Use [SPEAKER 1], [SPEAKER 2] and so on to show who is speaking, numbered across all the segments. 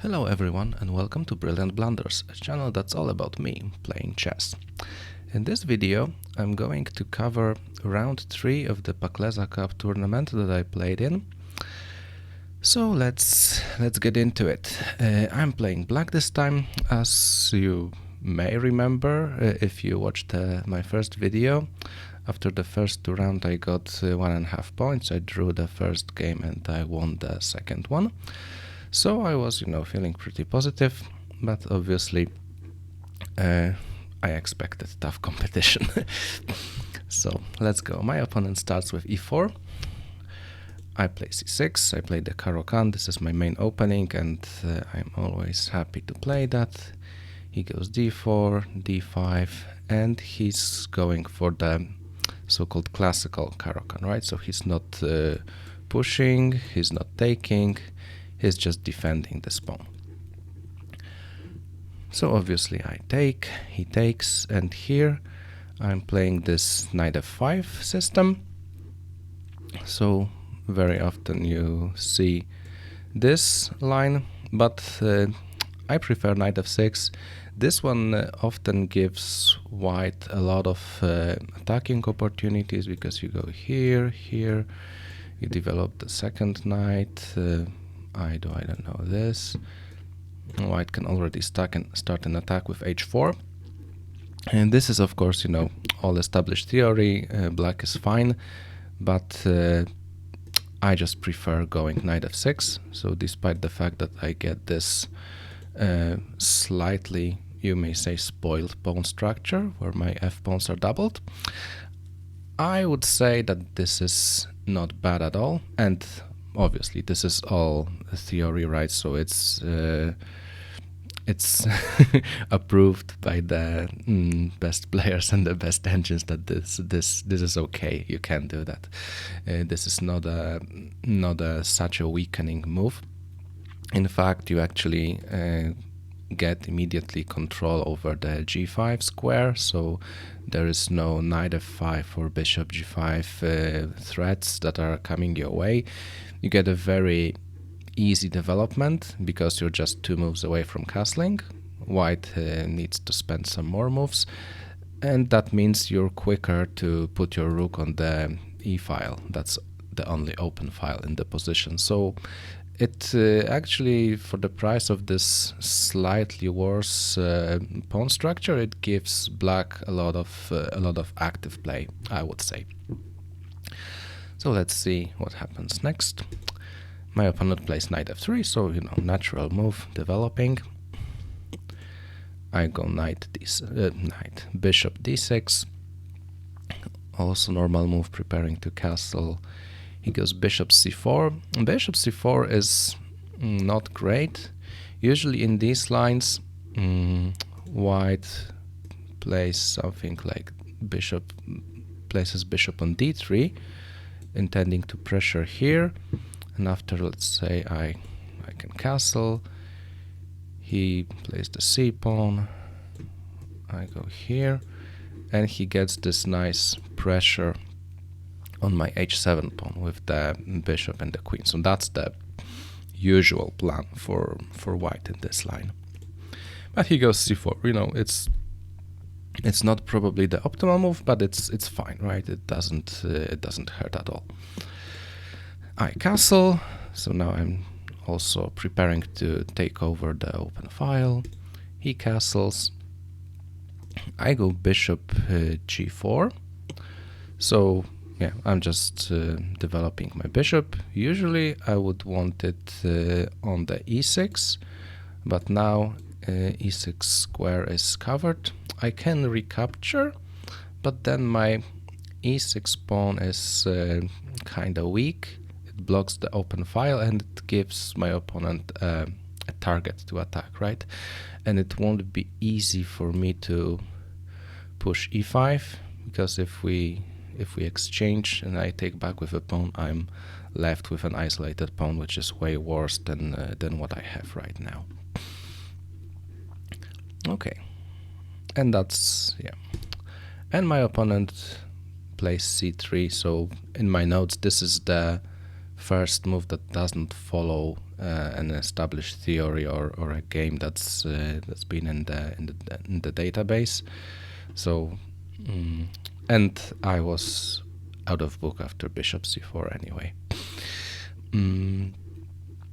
[SPEAKER 1] Hello everyone and welcome to Brilliant Blunders, a channel that's all about me playing chess. In this video I'm going to cover round 3 of the Pakleza Cup tournament that I played in. So let's get into it. I'm playing black this time. As you may remember if you watched my first video. After the first 2 rounds I got 1.5 points. I drew the first game and I won the second one. So I was, feeling pretty positive, but obviously I expected tough competition. So let's go. My opponent starts with e4. I play c6. I play the Caro-Kann. This is my main opening and I'm always happy to play that. He goes d4, d5, and he's going for the so-called classical Caro-Kann, right? So he's not pushing, he's not taking. He's just defending this pawn. So obviously I take, he takes, and here I'm playing this knight f5 system. So very often you see this line, but I prefer knight f6. This one often gives white a lot of attacking opportunities because you go here, here, you develop the second knight. I don't know this. White can already start an attack with h4. And this is, of course, all established theory. Black is fine, but I just prefer going knight f6. So despite the fact that I get this slightly, you may say, spoiled pawn structure, where my f-pawns are doubled, I would say that this is not bad at all. And obviously, this is all theory, right? So it's approved by the best players and the best engines that this is okay. You can do that. This is not such a weakening move. In fact, you actually get immediately control over the g5 square. So there is no knight f5 or bishop g5 threats that are coming your way. You get a very easy development because you're just 2 moves away from castling. White needs to spend some more moves, and that means you're quicker to put your rook on the e file. That's the only open file in the position. So it actually, for the price of this slightly worse pawn structure, it gives black a lot of active play, I would say. So let's see what happens next. My opponent plays knight f3, so natural move developing. I go bishop d6. Also normal move, preparing to castle. He goes bishop c4. Bishop c4 is not great. Usually in these lines, white plays something like places bishop on d3, intending to pressure here. And after, let's say, I can castle, he plays the c pawn. I go here, and he gets this nice pressure on my h7 pawn with the bishop and the queen. So that's the usual plan for white in this line. But he goes c4. It's not probably the optimal move, but it's fine, right? It doesn't hurt at all. I castle, so now I'm also preparing to take over the open file. He castles. I go bishop g4. So yeah, I'm just developing my bishop. Usually I would want it on the e6, but now e6 square is covered. I can recapture, but then my e6 pawn is kind of weak. It blocks the open file and it gives my opponent a target to attack, right? And it won't be easy for me to push e5, because if we exchange and I take back with a pawn, I'm left with an isolated pawn, which is way worse than what I have right now. Okay, and that's, yeah. And my opponent plays c3, so in my notes this is the first move that doesn't follow an established theory or a game that's been in the database. So and I was out of book after bishop c4 anyway.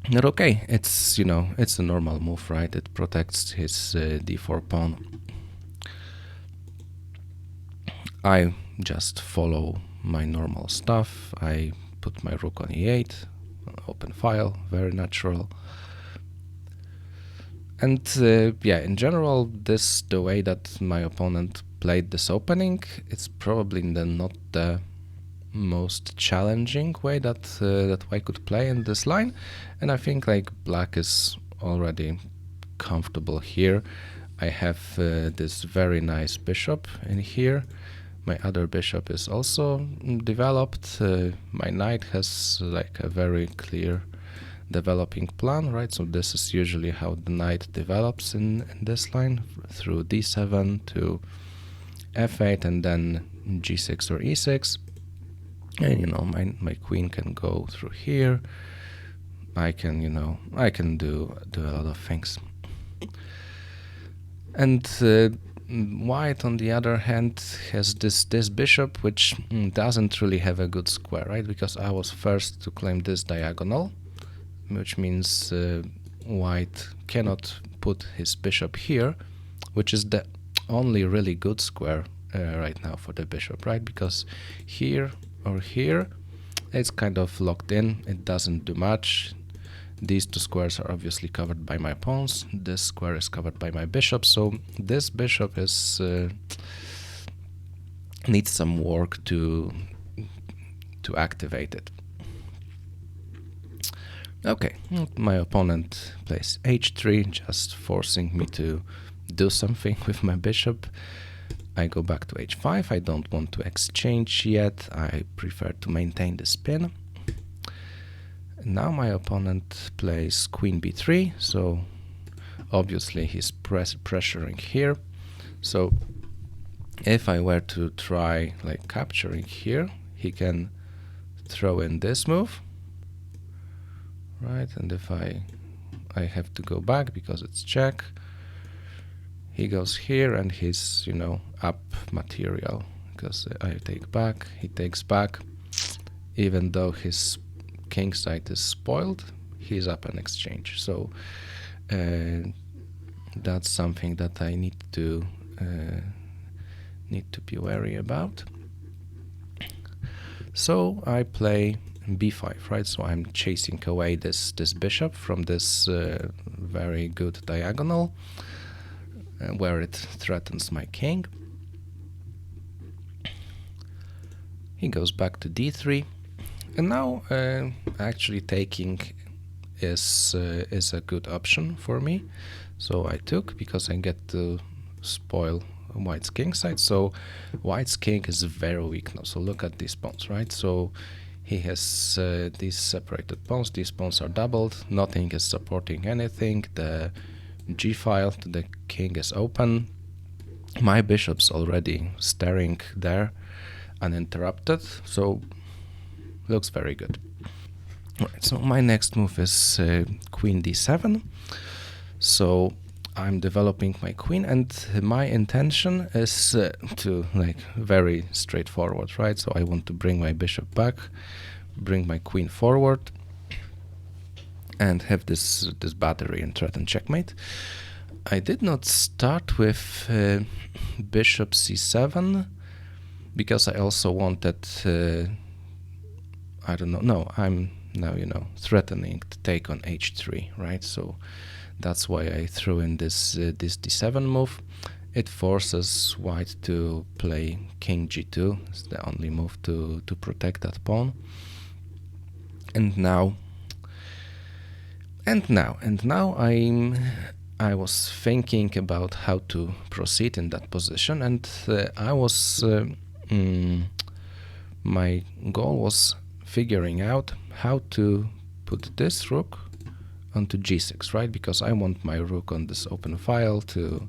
[SPEAKER 1] But okay, it's it's a normal move, right? It protects his d4 pawn. I just follow my normal stuff. I put my rook on e8, open file, very natural. And yeah, in general, the way that my opponent played this opening, it's probably not the most challenging way that white could play in this line. And I think like black is already comfortable here. I have this very nice bishop in here. My other bishop is also developed. My knight has like a very clear developing plan, right? So this is usually how the knight develops in this line, through d7 to f8 and then g6 or e6. And my queen can go through here. I can I can do a lot of things. And white, on the other hand, has this bishop, which doesn't really have a good square, right? Because I was first to claim this diagonal, which means white cannot put his bishop here, which is the only really good square right now for the bishop, right? Because here or here, it's kind of locked in. It doesn't do much. These two squares are obviously covered by my pawns. This square is covered by my bishop. So this bishop is needs some work to activate it. Okay, my opponent plays h3, just forcing me to do something with my bishop. I go back to h5. I don't want to exchange yet. I prefer to maintain the spin. Now my opponent plays queen b3, so obviously he's pressuring here. So if I were to try like capturing here, he can throw in this move, right? And if I have to go back because it's check, he goes here and he's up material, because I take back, he takes back. Even though his king side is spoiled, he's up an exchange. So that's something that I need to be wary about. So I play b5, right? So I'm chasing away this bishop from this very good diagonal where it threatens my king. He goes back to d3. And now actually taking is a good option for me. So I took, because I get to spoil white's king side. So white's king is very weak now. So look at these pawns, right? So he has these separated pawns. These pawns are doubled. Nothing is supporting anything. The g file to the king is open. My bishop's already staring there uninterrupted. So looks very good. Right, so my next move is queen d7. So I'm developing my queen, and my intention is to very straightforward, right? So I want to bring my bishop back, bring my queen forward, and have this battery and threaten checkmate. I did not start with bishop c7 because I also wanted I don't know. No, I'm now, threatening to take on h3, right? So that's why I threw in this d7 move. It forces white to play king g2. It's the only move to protect that pawn. And now I was thinking about how to proceed in that position, and my goal was figuring out how to put this rook onto g6, right? Because I want my rook on this open file to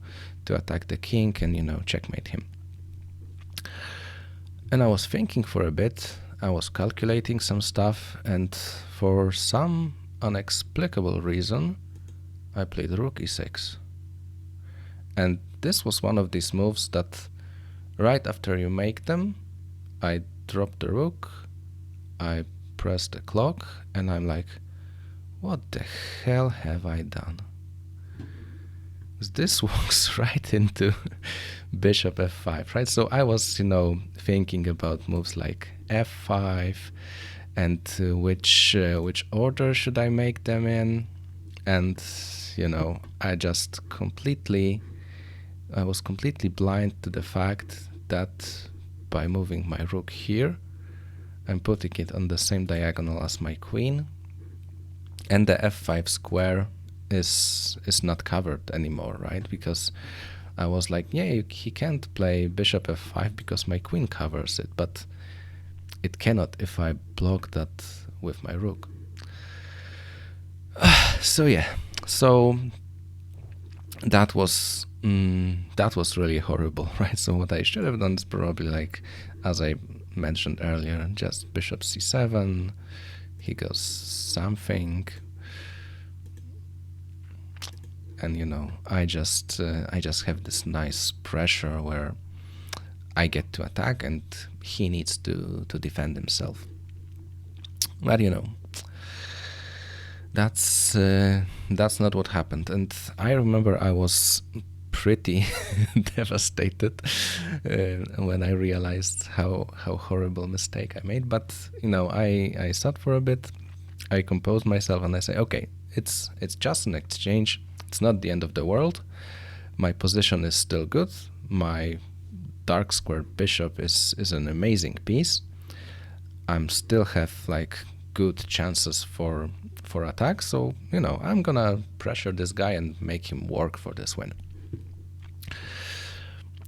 [SPEAKER 1] attack the king and checkmate him. And I was thinking for a bit. I was calculating some stuff, and for some inexplicable reason I played rook e6. And this was one of these moves that right after you make them, I drop the rook, I press the clock, and I'm like, what the hell have I done? This walks right into bishop f5, right? So I was, thinking about moves like f5 and which order should I make them in, and I was completely blind to the fact that by moving my rook here, I'm putting it on the same diagonal as my queen, and the f5 square is not covered anymore, right? Because I was like, yeah, he can't play bishop f5 because my queen covers it, but it cannot if I block that with my rook. So that was really horrible, right? So what I should have done is probably, like, as I mentioned earlier, just bishop c7, he goes something, and I just have this nice pressure where I get to attack and he needs to defend himself. But that's not what happened, and I remember I was pretty devastated when I realized how horrible mistake I made. But I sat for a bit, I composed myself, and I say, okay, it's just an exchange. It's not the end of the world. My position is still good. My dark square bishop is an amazing piece. I'm still have like good chances for attack. So I'm gonna pressure this guy and make him work for this win.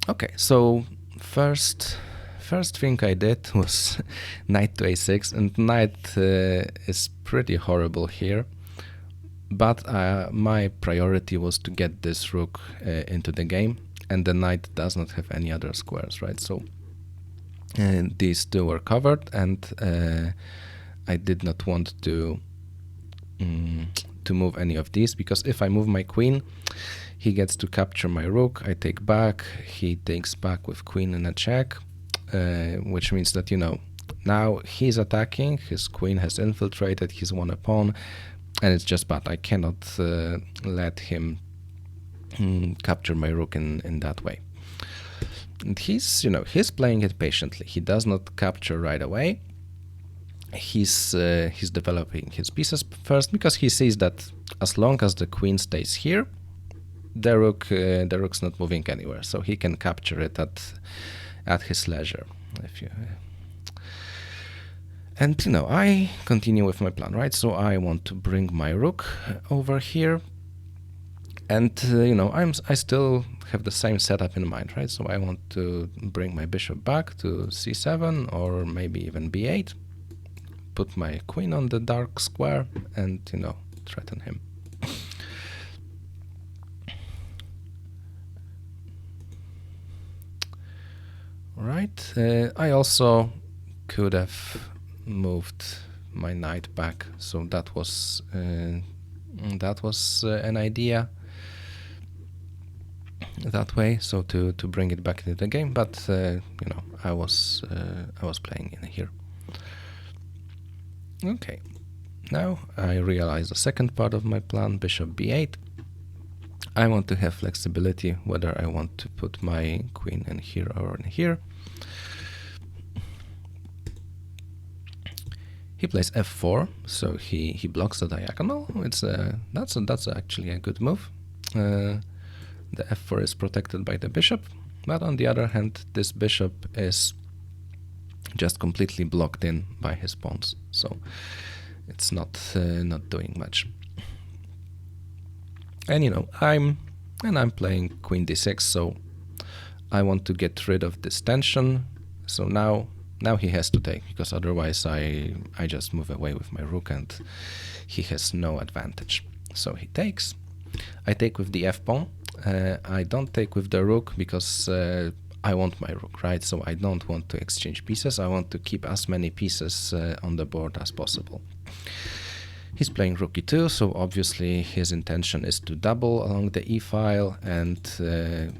[SPEAKER 1] Okay, so first thing I did was knight to a6, and knight is pretty horrible here. But my priority was to get this rook into the game, and the knight does not have any other squares, right? So these two were covered, and I did not want to move any of these, because if I move my queen, he gets to capture my rook, I take back, he takes back with queen and a check, which means that, now he's attacking, his queen has infiltrated, he's won a pawn, and it's just bad. I cannot let him capture my rook in that way. And he's playing it patiently. He does not capture right away. He's developing his pieces first, because he sees that as long as the queen stays here, the rook's not moving anywhere, so he can capture it at his leisure. And I continue with my plan, right? So I want to bring my rook over here, and I still have the same setup in mind, right? So I want to bring my bishop back to c7, or maybe even b8, put my queen on the dark square, and threaten him. Right. I also could have moved my knight back, so that was an idea that way, so to bring it back into the game, but I was playing in here. Okay, now I realize the second part of my plan, bishop b8. I want to have flexibility whether I want to put my queen in here or in here. He plays f4, so he blocks the diagonal. That's actually a good move. The f4 is protected by the bishop, but on the other hand, this bishop is just completely blocked in by his pawns, so it's not doing much. And I'm playing queen d6, so I want to get rid of this tension. So now he has to take, because otherwise I just move away with my rook and he has no advantage. So he takes. I take with the f-pawn. I don't take with the rook because I want my rook, right? So I don't want to exchange pieces. I want to keep as many pieces on the board as possible. He's playing rook e2, so obviously his intention is to double along the e-file and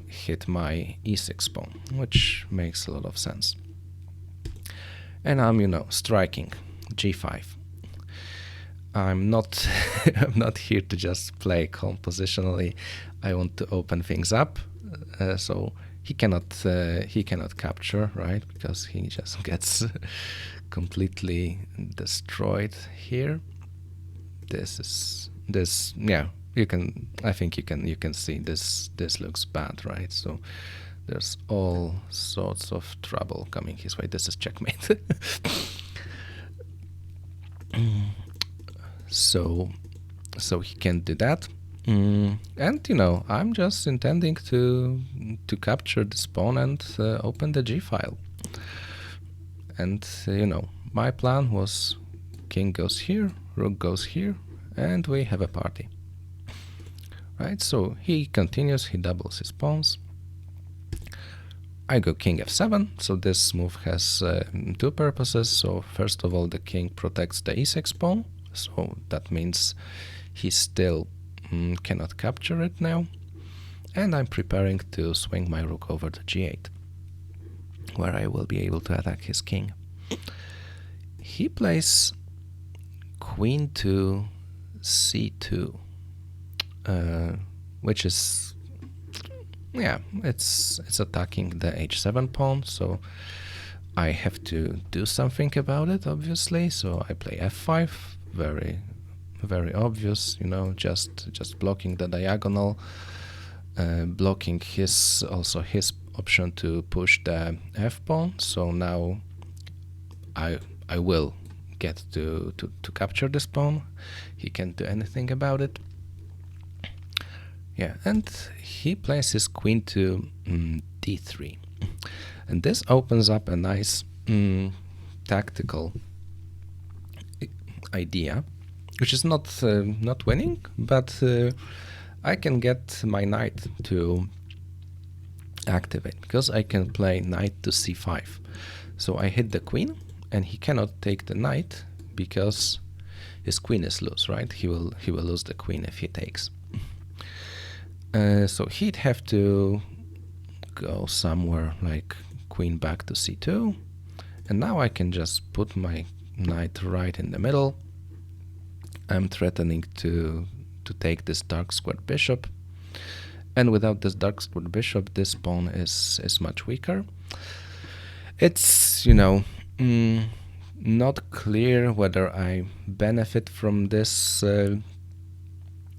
[SPEAKER 1] hit my e6 pawn, which makes a lot of sense. And I'm, striking g5. I'm not I'm not here to just play calm positionally. I want to open things up, so he cannot capture, right? Because he just gets completely destroyed here. I think you can see this looks bad, right? So there's all sorts of trouble coming his way. This is checkmate. So he can't do that. And I'm just intending to capture this pawn and open the g-file. And my plan was king goes here, rook goes here, and we have a party. Right, so he continues, he doubles his pawns. I go king f7, so this move has two purposes. So first of all, the king protects the e6 pawn, so that means he still cannot capture it now. And I'm preparing to swing my rook over to g8, where I will be able to attack his king. He plays queen to c2, which is, it's attacking the h7 pawn, so I have to do something about it, obviously. So I play f5, very obvious, just blocking the diagonal, blocking his option to push the f pawn. So now I will get to capture this pawn. He can't do anything about it. Yeah, and he plays his queen to d3, and this opens up a nice tactical idea, which is not winning, but I can get my knight to activate, because I can play knight to c5. So I hit the queen, and he cannot take the knight because his queen is loose, right? He will lose the queen if he takes. So he'd have to go somewhere like queen back to c2, and now I can just put my knight right in the middle. I'm threatening to take this dark squared bishop, and without this dark squared bishop, this pawn is much weaker. It's not clear whether I benefit from this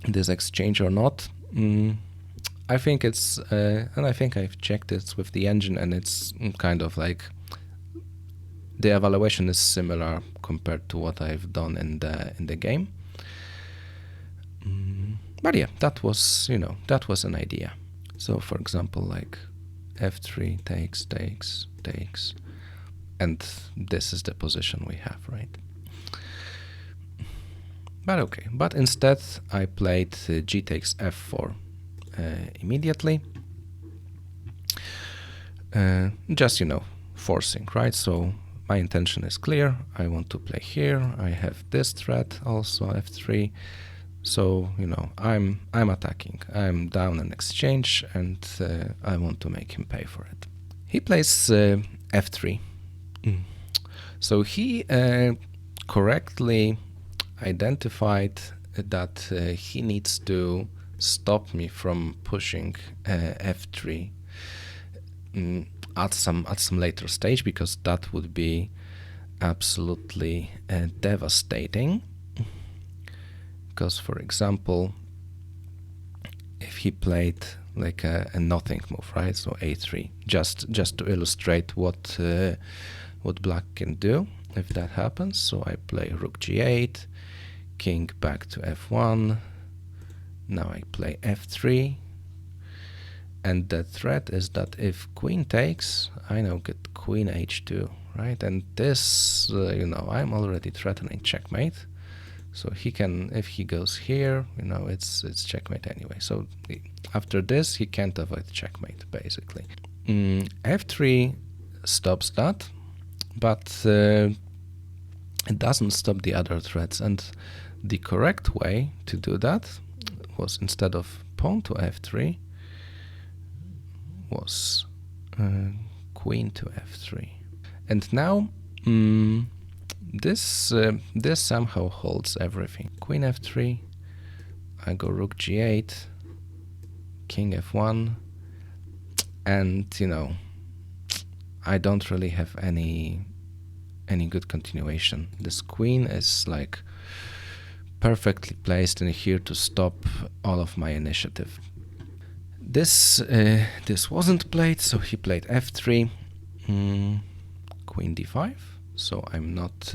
[SPEAKER 1] this exchange or not. I think it's and I think I've checked it with the engine, and it's kind of like the evaluation is similar compared to what I've done in the game. But yeah, that was an idea. So for example, like f3 takes, and this is the position we have, right? But okay, but instead I played g takes f4 immediately, just forcing, right? So my intention is clear. I want to play here. I have this threat also, f3. So I'm attacking. I'm down an exchange, and I want to make him pay for it. He plays f3. So he correctly identified that he needs to stop me from pushing f3 at some later stage, because that would be absolutely devastating. Because, for example, if he played like a nothing move, right? So a3, just to illustrate what black can do if that happens. So I play rook g8, king back to f1. Now I play f3, and the threat is that if queen takes, I now get queen h2, right? And this, I'm already threatening checkmate. So he can, if he goes here, it's checkmate anyway. So after this, he can't avoid checkmate, basically. f3 stops that, but it doesn't stop the other threats. And the correct way to do that was, instead of pawn to f3, was queen to f3. And now this somehow holds everything. Queen f3, I go rook g8, king f1, and you know, I don't really have any good continuation. This queen is like perfectly placed in here to stop all of my initiative. This wasn't played, so he played f3, queen d5. So I'm not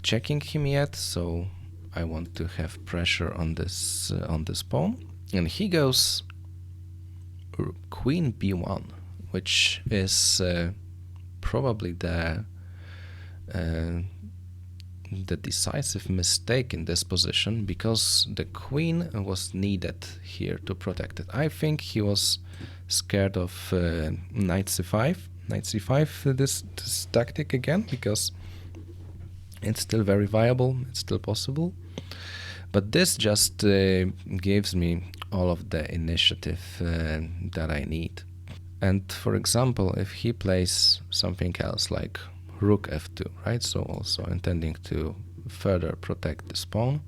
[SPEAKER 1] checking him yet. So I want to have pressure on this pawn, and he goes queen b1, which is probably the decisive mistake in this position, because the queen was needed here to protect it. I think he was scared of knight c5, this tactic again, because it's still very viable, it's still possible. But this just gives me all of the initiative that I need. And for example, if he plays something else like rook f2, right? So also intending to further protect this pawn,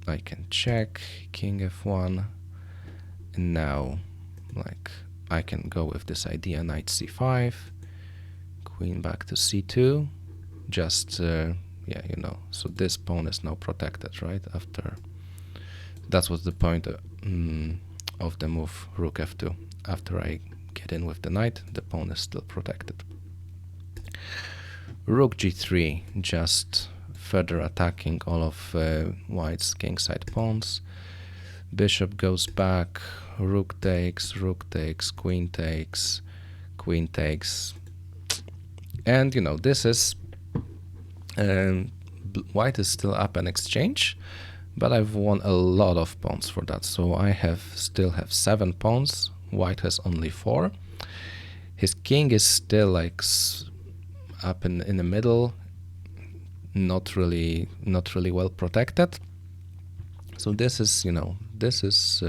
[SPEAKER 1] I can check, king f1, and now like I can go with this idea, knight c5, queen back to c2, just yeah, you know, so this pawn is now protected, right? After that was the point of the move rook f2. After I get in with the knight, the pawn is still protected. Rook g3, just further attacking all of white's kingside pawns. Bishop goes back, rook takes, queen takes, queen takes. And you know, this is white is still up an exchange, but I've won a lot of pawns for that. So I still have 7 pawns, white has only 4. His king is still like up in the middle, not really well protected. So this is, you know, this is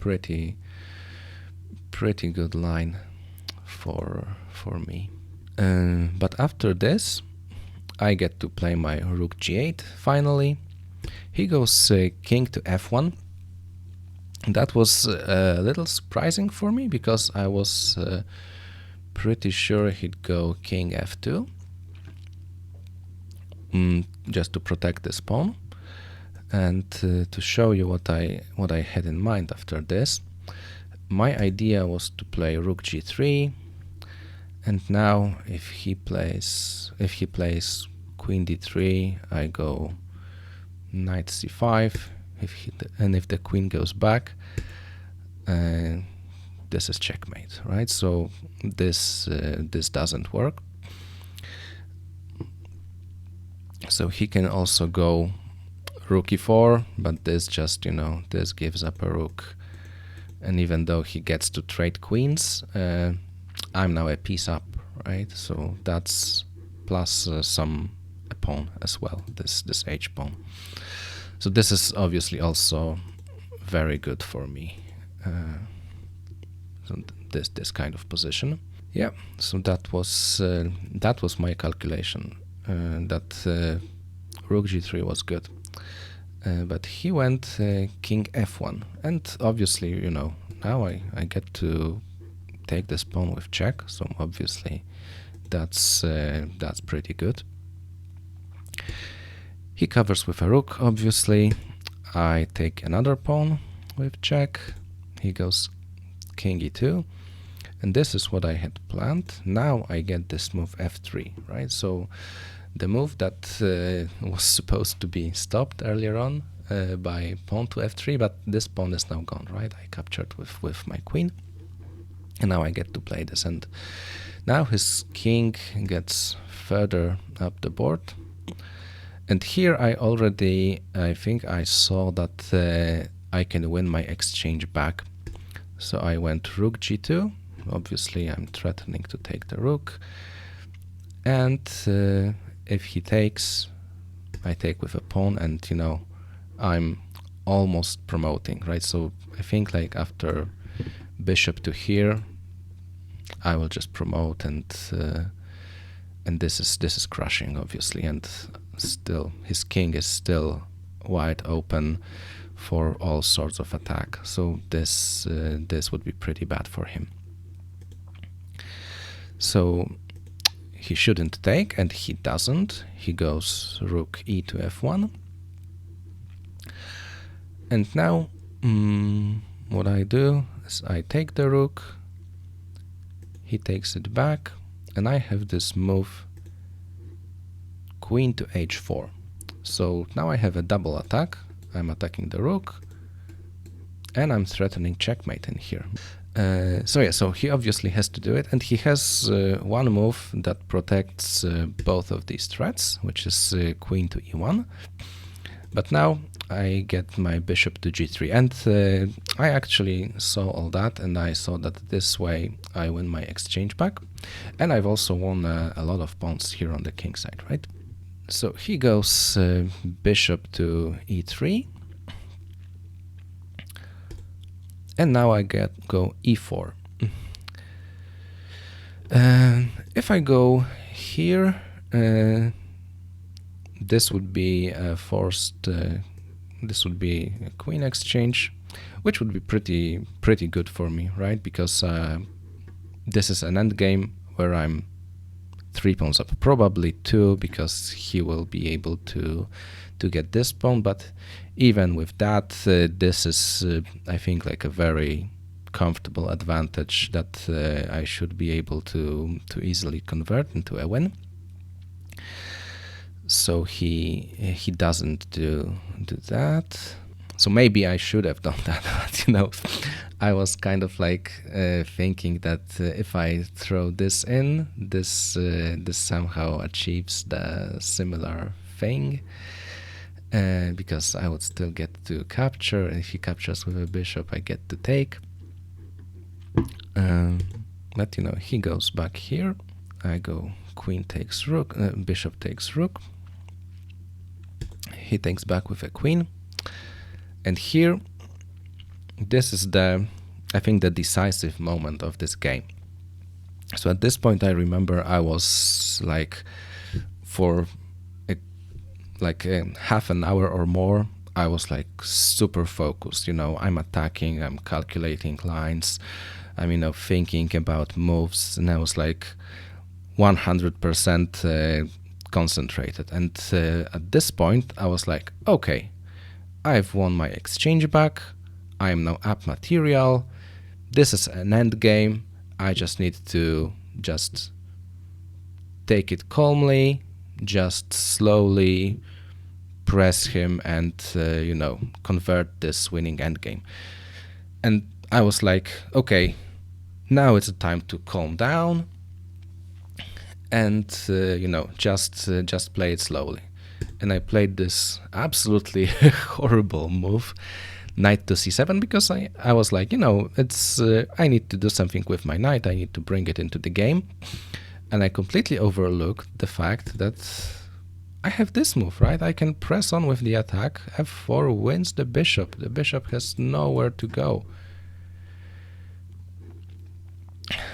[SPEAKER 1] pretty good line for me. But after this, I get to play my rook g8 finally. He goes king to f1. That was a little surprising for me, because I was pretty sure he'd go king f2, just to protect this pawn. And to show you what I had in mind after this, my idea was to play rook g3, and now if he plays queen d3, I go knight c5. If the queen goes back, this is checkmate, right? So this doesn't work. So he can also go rook e4, but this just, you know, this gives up a rook. And even though he gets to trade queens, I'm now a piece up, right? So that's plus a pawn as well, this h pawn. So this is obviously also very good for me. So this kind of position. Yeah. So that was my calculation. That rook g3 was good. But he went king f1, and obviously, you know, now I get to take this pawn with check. So obviously, that's pretty good. He covers with a rook. Obviously, I take another pawn with check. He goes king e2, and this is what I had planned. Now I get this move f3, right? So the move that was supposed to be stopped earlier on by pawn to f3, but this pawn is now gone, right? I captured with my queen, and now I get to play this. And now his king gets further up the board. And here I think I saw that I can win my exchange back. So I went rook g2. Obviously, I'm threatening to take the rook. And if he takes, I take with a pawn, and you know, I'm almost promoting, right? So I think like after bishop to here, I will just promote, and this is crushing, obviously, and still his king is still wide open for all sorts of attack. So this would be pretty bad for him. So he shouldn't take, and he doesn't. He goes rook e to f1. And now what I do is I take the rook, he takes it back, and I have this move queen to h4. So now I have a double attack. I'm attacking the rook, and I'm threatening checkmate in here. So he obviously has to do it, and he has one move that protects both of these threats, which is queen to e1. But now I get my bishop to g3, and I actually saw all that, and I saw that this way I win my exchange back, and I've also won a lot of pawns here on the king side, right? So he goes bishop to e3, and now I go e4. If I go here, this would be a forced. This would be a queen exchange, which would be pretty good for me, right? Because this is an endgame where I'm 3 pawns up, probably 2, because he will be able to get this pawn. But even with that, this is I think like a very comfortable advantage that I should be able to easily convert into a win. So he doesn't do that. So maybe I should have done that, but you know, I was kind of like thinking that if I throw this in, this somehow achieves the similar thing, because I would still get to capture, and if he captures with a bishop, I get to take. But you know, he goes back here. I go queen takes rook, bishop takes rook. He takes back with a queen. And here, this is I think the decisive moment of this game. So at this point, I remember I was like, for half an hour or more, I was like super focused. You know, I'm attacking, I'm calculating lines, I'm, you know, thinking about moves, and I was like 100% concentrated. And at this point, I was like, okay, I've won my exchange back, I am now up material, this is an end game, I just need to just take it calmly, just slowly press him and, you know, convert this winning endgame. And I was like, okay, now it's time to calm down and, you know, just play it slowly. And I played this absolutely horrible move, knight to c7, because I was like, you know, it's I need to do something with my knight, I need to bring it into the game. And I completely overlooked the fact that I have this move, right? I can press on with the attack, f4 wins the bishop. The bishop has nowhere to go.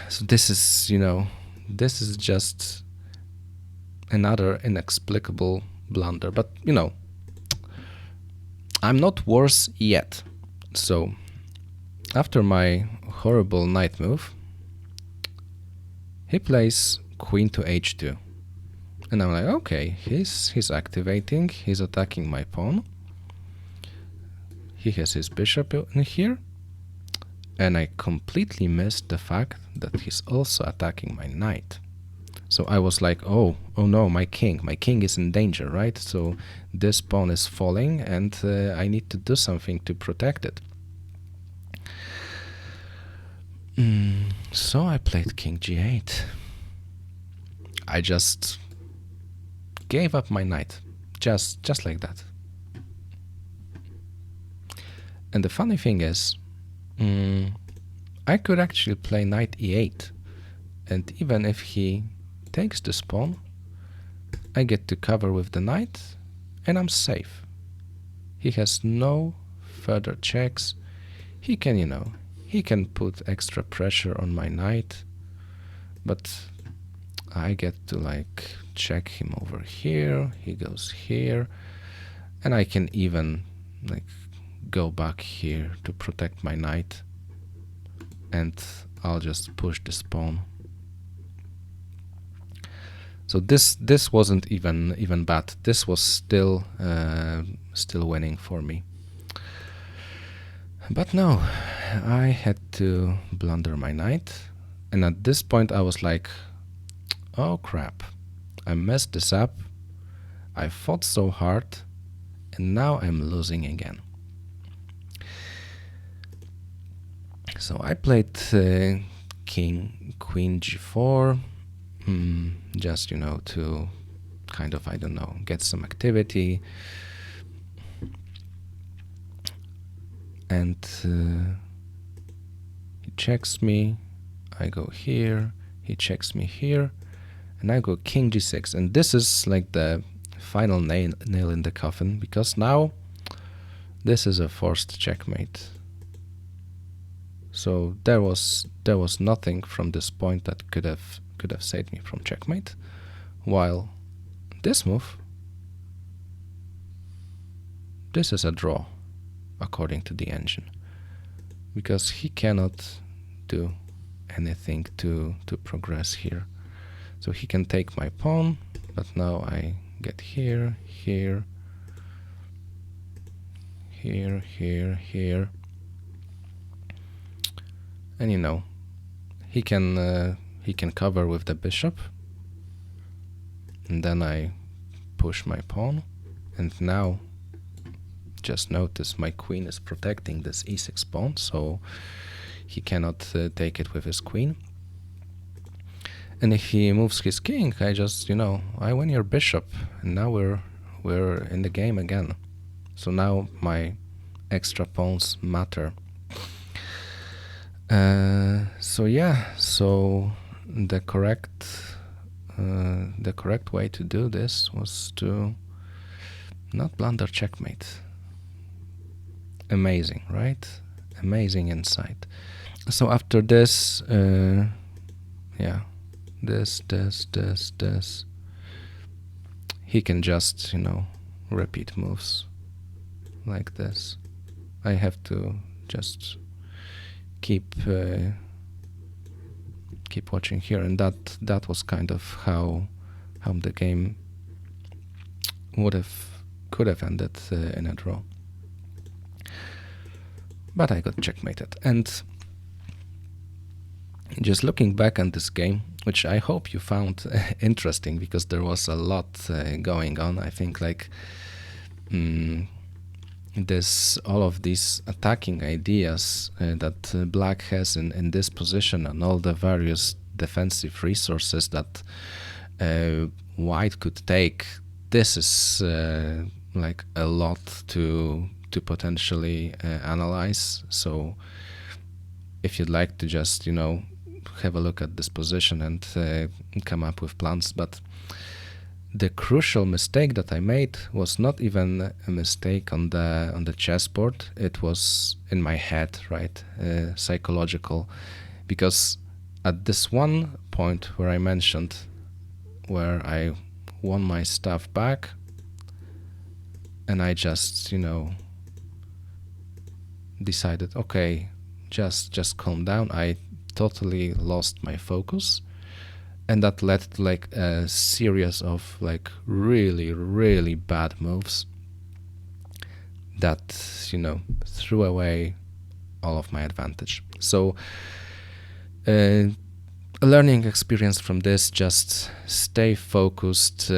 [SPEAKER 1] So this is, you know, this is just another inexplicable blunder. But, you know, I'm not worse yet. So after my horrible knight move, he plays queen to h2. And I'm like, okay, he's activating, he's attacking my pawn. He has his bishop in here. And I completely missed the fact that he's also attacking my knight. So I was like, oh no, my king is in danger, right? So this pawn is falling, and I need to do something to protect it. So I played king g8. I just gave up my knight, just like that. And the funny thing is, I could actually play knight e8, and even if he takes the pawn, I get to cover with the knight, and I'm safe. He has no further checks. He can, he can put extra pressure on my knight, but I get to like check him over here, he goes here, and I can even like go back here to protect my knight, and I'll just push this pawn. So this wasn't even bad. This was still winning for me. But no, I had to blunder my knight, and at this point I was like, oh crap, I messed this up. I fought so hard, and now I'm losing again. So I played queen g4, just to kind of, I don't know, get some activity. And he checks me, I go here, he checks me here, and I go king g6. And this is like the final nail in the coffin, because now this is a forced checkmate. So there was nothing from this point that could have saved me from checkmate, while this move, this is a draw according to the engine, because he cannot do anything to progress here. So he can take my pawn, but now I get here, here, here, here, here, and he can cover with the bishop, and then I push my pawn, and now just notice my queen is protecting this e6 pawn, so he cannot take it with his queen. And if he moves his king, I just, I win your bishop, and now we're in the game again. So now my extra pawns matter. So yeah, so the correct way to do this was to not blunder checkmate. Amazing, right? Amazing insight. So after this, yeah, this, he can just, repeat moves like this. I have to just keep watching here, and that was kind of how the game could have ended in a draw. But I got checkmated. And just looking back on this game, which I hope you found interesting, because there was a lot going on. I think like all of these attacking ideas that black has in this position, and all the various defensive resources that white could take. This is like a lot to potentially analyze. So if you'd like to just have a look at this position and come up with plans. But the crucial mistake that I made was not even a mistake on the chessboard. It was in my head, right? Psychological, because at this one point where I mentioned where I won my stuff back, and I just decided, okay, just calm down. I totally lost my focus, and that led to like a series of like really, really bad moves that threw away all of my advantage. So a learning experience from this: just stay focused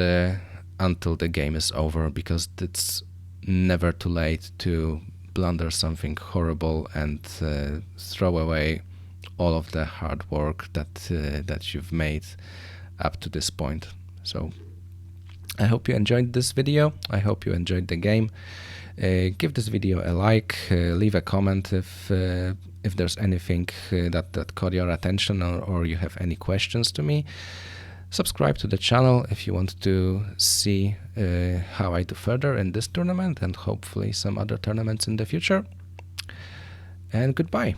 [SPEAKER 1] until the game is over, because it's never too late to blunder something horrible and throw away all of the hard work that you've made up to this point. So I hope you enjoyed this video. I hope you enjoyed the game. Give this video a like, leave a comment if there's anything that caught your attention, or you have any questions to me. Subscribe to the channel if you want to see how I do further in this tournament and hopefully some other tournaments in the future. And goodbye.